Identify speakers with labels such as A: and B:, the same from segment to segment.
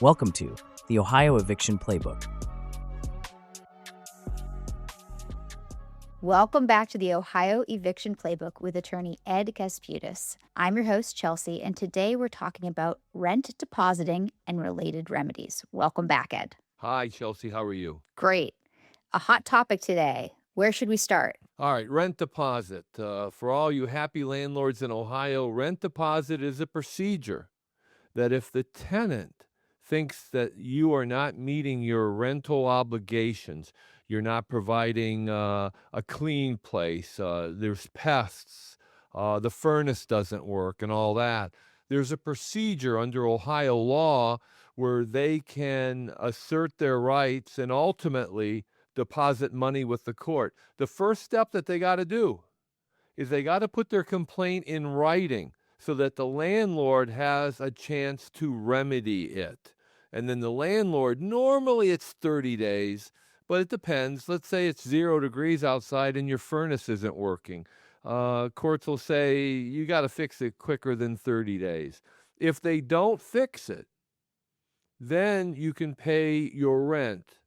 A: Welcome to the Ohio Eviction Playbook.
B: Welcome back to the Ohio Eviction Playbook with attorney Ed Kasputis. I'm your host, Chelsea, and today we're talking about rent depositing and related remedies. Welcome back, Ed.
C: Hi, Chelsea. How are you?
B: Great. A hot topic today. Where should we start?
C: All right, rent deposit. For all you happy landlords in Ohio, rent deposit is a procedure that if the tenant thinks that you are not meeting your rental obligations, you're not providing a clean place, there's pests, the furnace doesn't work and all that, there's a procedure under Ohio law where they can assert their rights and ultimately deposit money with the court. The first step that they got to do is they got to put their complaint in writing so that the landlord has a chance to remedy it. And then the landlord, normally it's 30 days, but it depends. Let's say it's 0 degrees outside and your furnace isn't working. Courts will say you got to fix it quicker than 30 days. If they don't fix it, then you can pay your rent,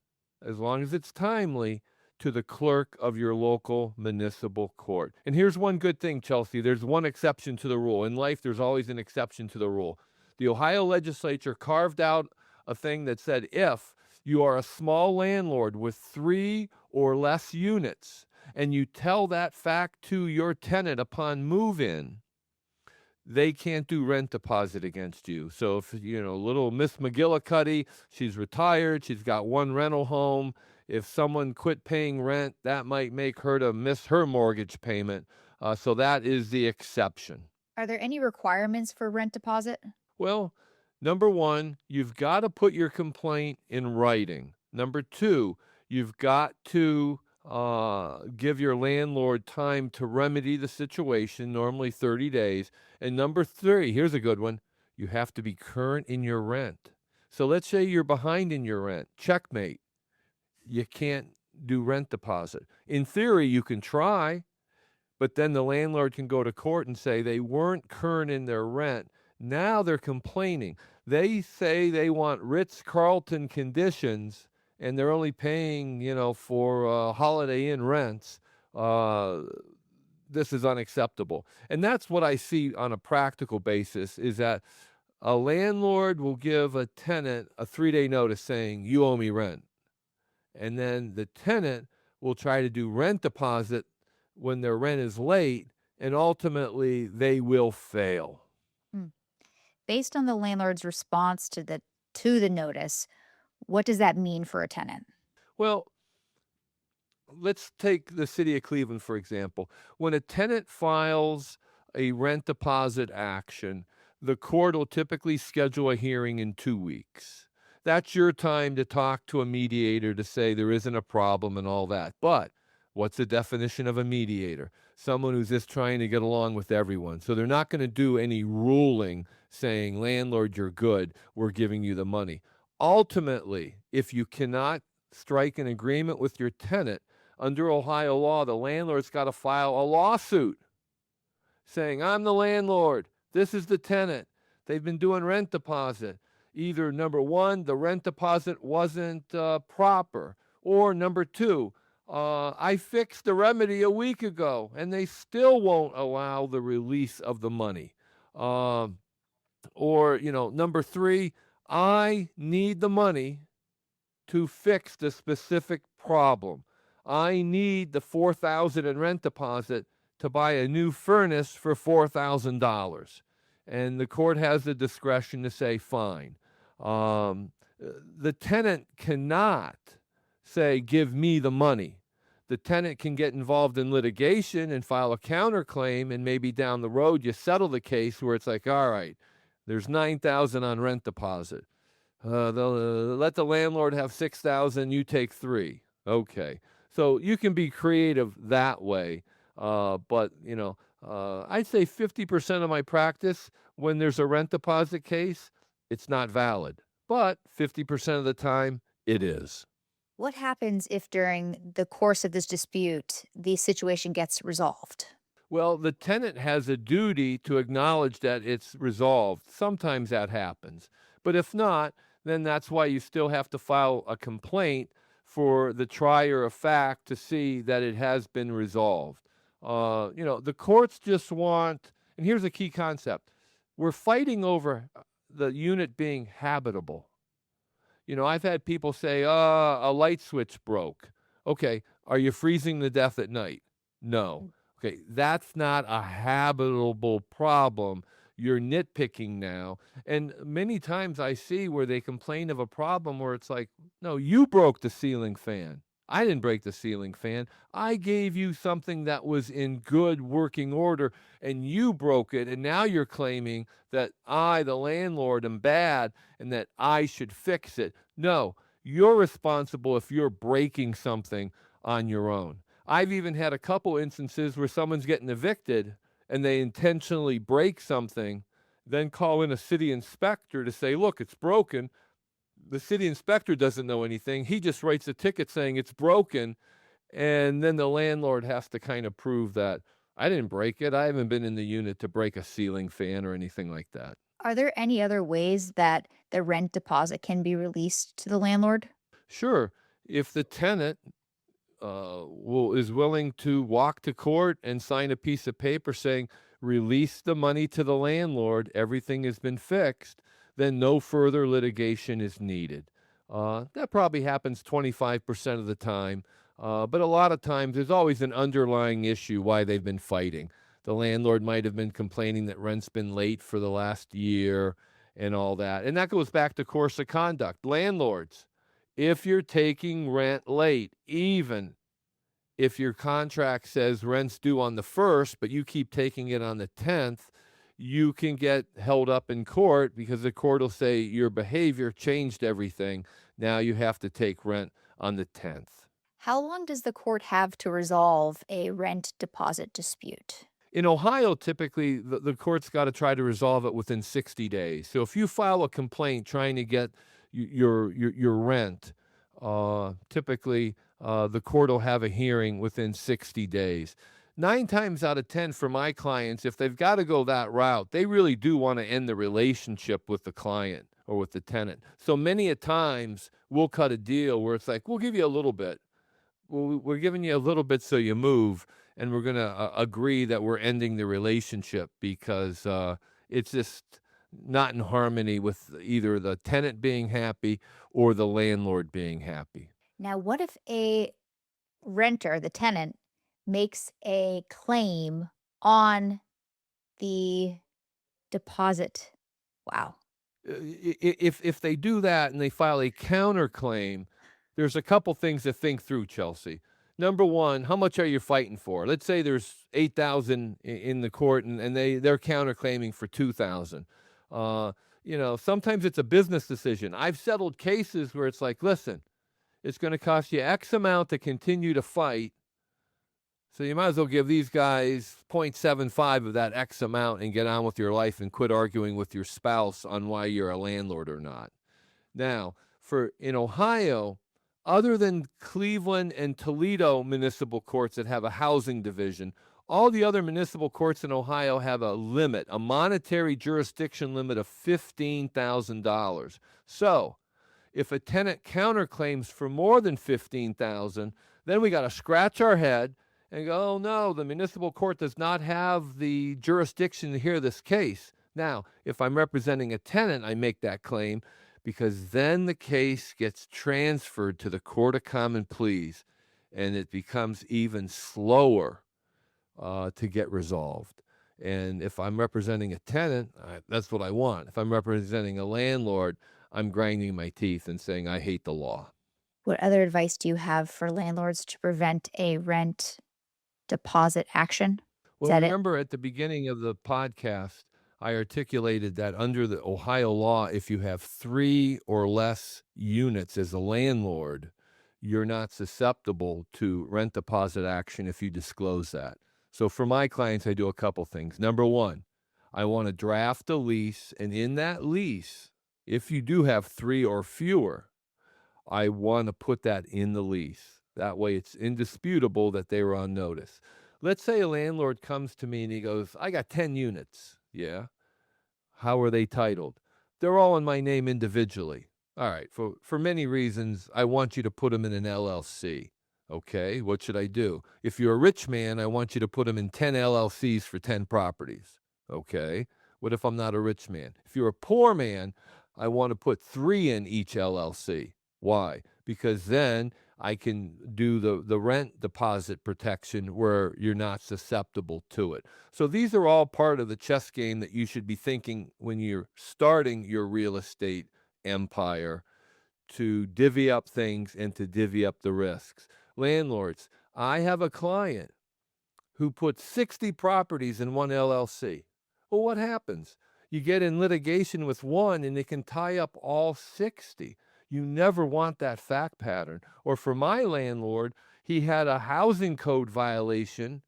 C: as long as it's timely, to the clerk of your local municipal court. And here's one good thing, Chelsea. There's one exception to the rule. In life, there's always an exception to the rule. The Ohio legislature carved out a thing that said if you are a small landlord with 3 or less units and you tell that fact to your tenant upon move-in, they can't do rent deposit against you. So if, little Miss McGillicuddy, she's retired, she's got one rental home, if someone quit paying rent, that might make her to miss her mortgage payment. So that is the exception.
B: Are there any requirements for rent deposit?
C: Well, number 1, you've got to put your complaint in writing. Number 2, you've got to give your landlord time to remedy the situation, normally 30 days. And number 3, here's a good one, you have to be current in your rent. So let's say you're behind in your rent. Checkmate. You can't do rent deposit. In theory, you can try, but then the landlord can go to court and say they weren't current in their rent. Now they're complaining. They say they want Ritz-Carlton conditions, and they're only paying, for Holiday Inn rents. This is unacceptable. And that's what I see on a practical basis, is that a landlord will give a tenant a 3-day notice saying, you owe me rent. And then the tenant will try to do rent deposit when their rent is late, and ultimately they will fail.
B: Based on the landlord's response to the notice, what does that mean for a tenant?
C: Well, let's take the city of Cleveland, for example. When a tenant files a rent deposit action, the court will typically schedule a hearing in 2 weeks. That's your time to talk to a mediator to say there isn't a problem and all that. But what's the definition of a mediator? Someone who's just trying to get along with everyone. So they're not going to do any ruling saying, landlord, you're good, we're giving you the money. Ultimately, if you cannot strike an agreement with your tenant, under Ohio law, the landlord's got to file a lawsuit saying, I'm the landlord, this is the tenant, they've been doing rent deposit. Either number 1, the rent deposit wasn't proper, or number 2, I fixed the remedy a week ago and they still won't allow the release of the money. Or, number 3, I need the money to fix the specific problem. I need the $4,000 in rent deposit to buy a new furnace for $4,000. And the court has the discretion to say, fine. The tenant cannot say, give me the money. The tenant can get involved in litigation and file a counterclaim, and maybe down the road you settle the case where it's like, all right, there's $9,000 on rent deposit. Let the landlord have $6,000, you take $3,000. Okay. So you can be creative that way. But I'd say 50% of my practice, when there's a rent deposit case, it's not valid. But 50% of the time, it is.
B: What happens if during the course of this dispute, the situation gets resolved?
C: Well, the tenant has a duty to acknowledge that it's resolved. Sometimes that happens. But if not, then that's why you still have to file a complaint for the trier of fact to see that it has been resolved. The courts just want, and here's a key concept, we're fighting over the unit being habitable. I've had people say, a light switch broke. Okay, are you freezing to death at night? No. Okay, that's not a habitable problem. You're nitpicking now. And many times I see where they complain of a problem where it's like, no, you broke the ceiling fan. I didn't break the ceiling fan. I gave you something that was in good working order and you broke it. And now you're claiming that I, the landlord, am bad and that I should fix it. No, you're responsible if you're breaking something on your own. I've even had a couple instances where someone's getting evicted and they intentionally break something, then call in a city inspector to say, look, it's broken. The city inspector doesn't know anything. He just writes a ticket saying it's broken. And then the landlord has to kind of prove that I didn't break it. I haven't been in the unit to break a ceiling fan or anything like that.
B: Are there any other ways that the rent deposit can be released to the landlord?
C: Sure. If the tenant is willing to walk to court and sign a piece of paper saying, release the money to the landlord, everything has been fixed, then no further litigation is needed. That probably happens 25% of the time, but a lot of times there's always an underlying issue why they've been fighting. The landlord might have been complaining that rent's been late for the last year and all that. And that goes back to course of conduct. Landlords, if you're taking rent late, even if your contract says rent's due on the 1st, but you keep taking it on the 10th, you can get held up in court because the court will say your behavior changed everything. Now you have to take rent on the 10th.
B: How long does the court have to resolve a rent deposit dispute?
C: In Ohio, typically, the court's got to try to resolve it within 60 days. So if you file a complaint trying to get your rent, typically the court will have a hearing within 60 days. 9 times out of 10 for my clients, if they've got to go that route, they really do want to end the relationship with the client or with the tenant. So many a times we'll cut a deal where it's like, we'll give you a little bit. We're giving you a little bit so you move, and we're going to agree that we're ending the relationship because it's just not in harmony with either the tenant being happy or the landlord being happy.
B: Now, what if a renter, the tenant, makes a claim on the deposit? Wow.
C: If they do that and they file a counterclaim, there's a couple things to think through, Chelsea. Number one, how much are you fighting for? Let's say there's $8,000 in the court and they're counterclaiming for $2,000. Sometimes it's a business decision. I've settled cases where it's like, listen, it's going to cost you X amount to continue to fight. So you might as well give these guys 0.75 of that X amount and get on with your life and quit arguing with your spouse on why you're a landlord or not. Now, in Ohio, other than Cleveland and Toledo municipal courts that have a housing division, all the other municipal courts in Ohio have a limit, a monetary jurisdiction limit of $15,000. So if a tenant counterclaims for more than $15,000, then we got to scratch our head and go, oh no, the municipal court does not have the jurisdiction to hear this case. Now, if I'm representing a tenant, I make that claim because then the case gets transferred to the Court of Common Pleas and it becomes even slower to get resolved. And if I'm representing a tenant, that's what I want. If I'm representing a landlord, I'm grinding my teeth and saying, I hate the law.
B: What other advice do you have for landlords to prevent a rent deposit action?
C: Well, remember at the beginning of the podcast, I articulated that under the Ohio law, if you have 3 or less units as a landlord, you're not susceptible to rent deposit action if you disclose that. So for my clients, I do a couple things. Number one, I want to draft a lease, and in that lease, if you do have 3 or fewer, I want to put that in the lease. That way it's indisputable that they were on notice. Let's say a landlord comes to me and he goes, I got 10 units. Yeah. How are they titled? they're all in my name individually. All right, for many reasons, I want you to put them in an LLC. Okay, what should I do? If you're a rich man, I want you to put them in 10 LLCs for 10 properties. Okay, what if I'm not a rich man? If you're a poor man, I want to put 3 in each LLC. Why? Because then I can do the rent deposit protection where you're not susceptible to it. So these are all part of the chess game that you should be thinking when you're starting your real estate empire, to divvy up things and to divvy up the risks. Landlords, I have a client who put 60 properties in one LLC. Well, what happens? You get in litigation with one and it can tie up all 60. You never want that fact pattern. Or for my landlord, he had a housing code violation,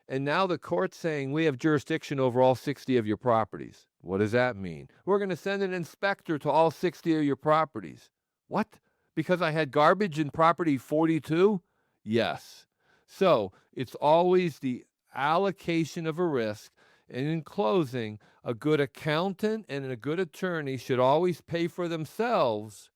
C: and now the court's saying we have jurisdiction over all 60 of your properties. What does that mean? We're going to send an inspector to all 60 of your properties. What? Because I had garbage in property 42? Yes. So it's always the allocation of a risk. And in closing, a good accountant and a good attorney should always pay for themselves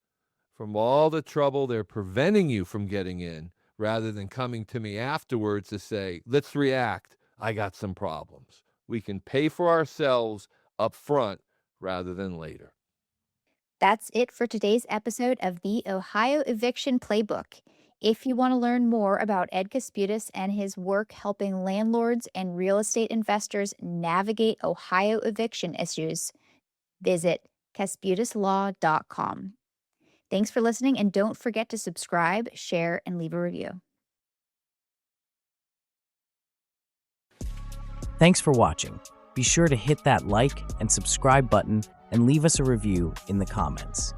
C: from all the trouble they're preventing you from getting in, rather than coming to me afterwards to say, let's react, I got some problems. We can pay for ourselves up front rather than later.
B: That's it for today's episode of the Ohio Eviction Playbook. If you want to learn more about Ed Kasputis and his work helping landlords and real estate investors navigate Ohio eviction issues, visit kasputislaw.com. Thanks for listening, and don't forget to subscribe, share, and leave a review.
A: Thanks for watching. Be sure to hit that like and subscribe button and leave us a review in the comments.